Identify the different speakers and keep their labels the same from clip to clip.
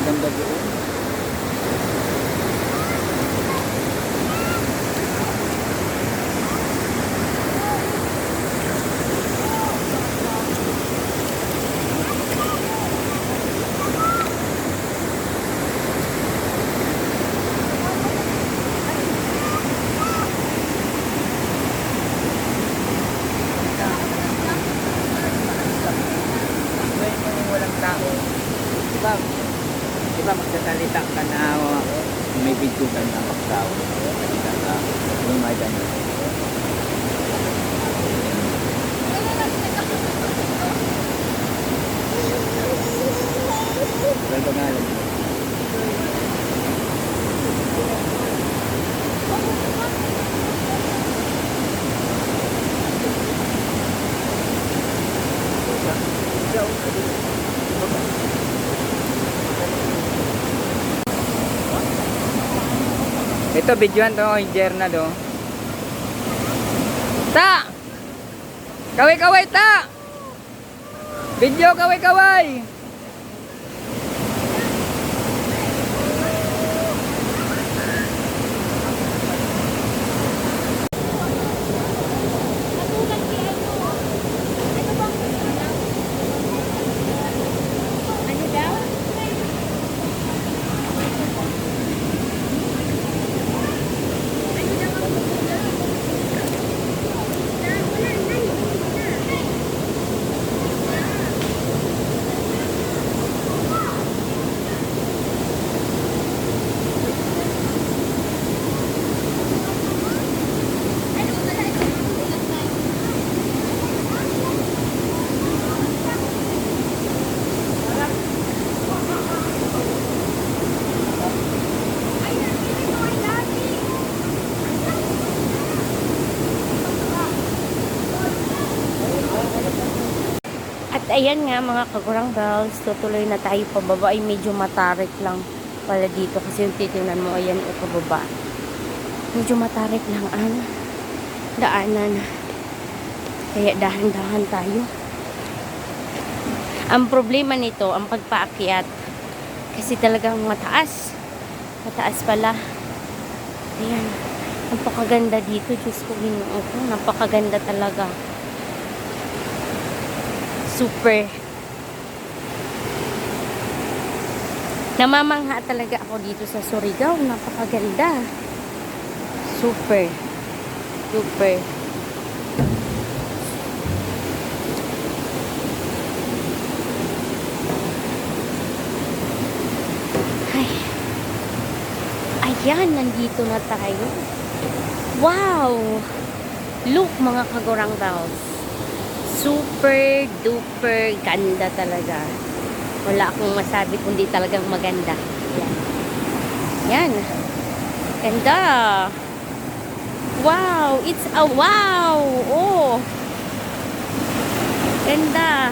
Speaker 1: Napakaganda doon. Diba magsasalita ka na may video ka na magsaw salita ka yung mga ganyan well pangalan mo ito, videoan to yung Jernad oh. Ta! Kaway-kaway ta! Video kaway-kaway!
Speaker 2: Ayan nga mga kagurang bells, tutuloy na tayo pababa. Ay medyo matarik lang pala dito kasi yung titingnan mo, ayan o pababa. Medyo matarik lang ang daanan. Kaya dahan-dahan tayo. Ang problema nito, ang pagpaakyat. Kasi talagang mataas. Mataas pala. Ayan. Napakaganda dito. Diyos ko, Ginoo ko. Napakaganda talaga. Super. Namamangha talaga ako dito sa Surigao. Napakaganda. Super. Super. Ay. Ayan, nandito na tayo. Wow! Look mga kagurang bells. Super duper ganda talaga. Wala akong masabi kundi talagang maganda. Yan. Yan. Ganda. Wow. It's a wow. Oh. Ganda.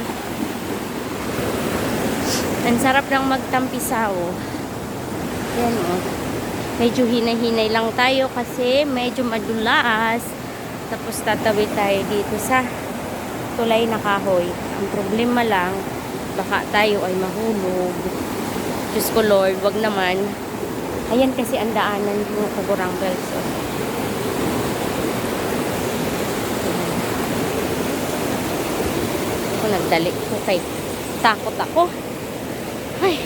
Speaker 2: Ang sarap ng magtampisaw. Yan oh. Medyo hinay-hinay lang tayo kasi medyo madulas. Tapos tatawid tayo dito sa tulay na kahoy. Ang problema lang, baka tayo ay mahulog. Diyos ko Lord, wag naman. Ayan kasi ang daanan ng kagurang bells. Ako nagdali ko kay takot ako. Ay.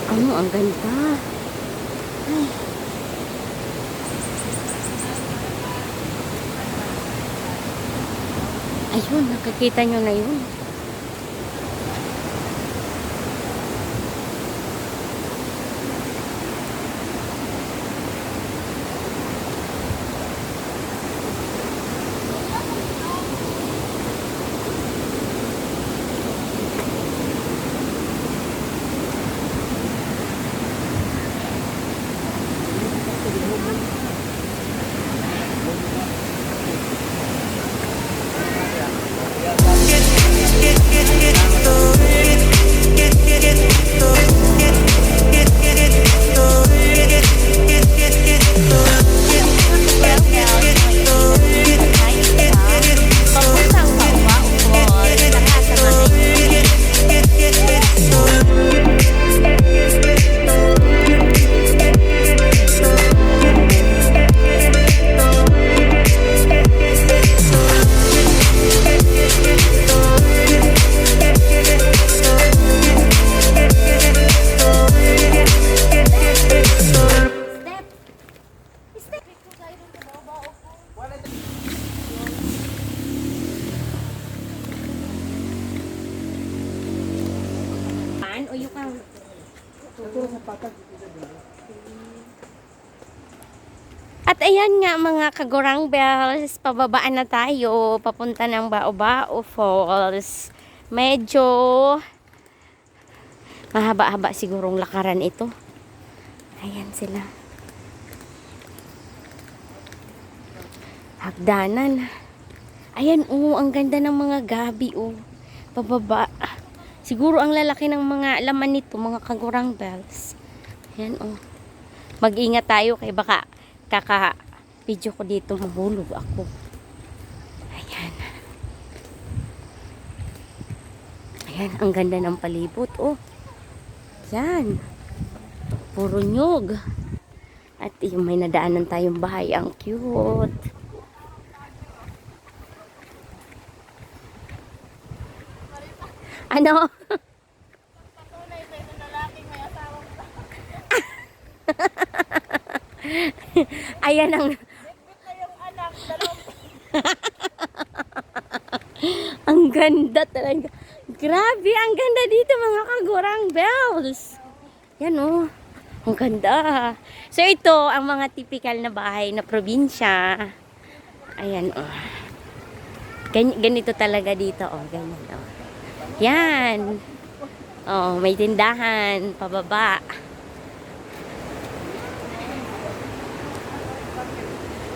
Speaker 2: Ang ganda. Ay. Ayun, nakikita nyo na yun. At ayan nga mga kagurang bells, pababaan na tayo, papunta ng Bao-Bao Falls. Medyo mahaba-haba sigurong lakaran ito. Ayan sila. Hagdanan. Ayan, ang ganda ng mga gabi, pababa. Siguro ang lalaki ng mga laman nito, mga kagurang bells. Ayan, mag-ingat tayo kay baka kaka-video ko dito, mahulog ako. Ayan. Ayan, ang ganda ng palibot, Yan. Puro nyog. At yung may nadaanan tayong bahay, ang cute. Ano? Ayan ang ang ganda talaga. Grabe, ang ganda dito mga kagurang bells. Yan ang ganda. So ito ang mga typical na bahay na probinsya. Ayan ganito talaga dito ganyan Yan. May tindahan pababa.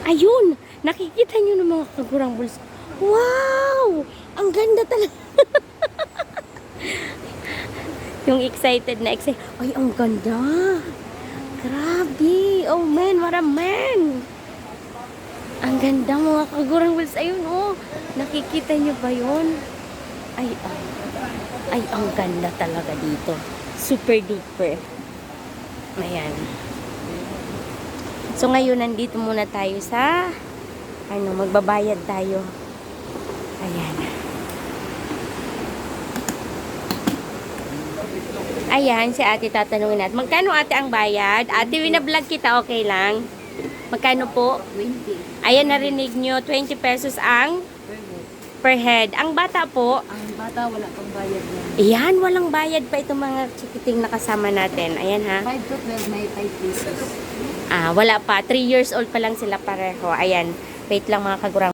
Speaker 2: Ayun, nakikita nyo ng mga kagurang bulls. Wow! Ang ganda talaga. Yung excited. Ay, ang ganda. Grabe. Oh man, what a man. Ang ganda mga kagurang bulls. Ayun, nakikita nyo ba yun? Ay, ang ganda talaga dito. Super duper. Ayan. So ngayon nandito muna tayo sa magbabayad tayo. Ayan. Ayan, si ate tatanungin natin. Magkano ate ang bayad? Ate, winablog kita, okay lang? Magkano po?
Speaker 1: 20.
Speaker 2: Ayan, narinig nyo, 20 pesos ang per head. Ang bata po?
Speaker 1: Ang bata wala pang bayad yan.
Speaker 2: Ayan, walang bayad pa itong mga chikiting nakasama natin. Ayan ha.
Speaker 1: 5 to 12 may 5 pesos.
Speaker 2: Wala pa. 3 years old pa lang sila pareho. Ayan. Wait lang mga kagurang.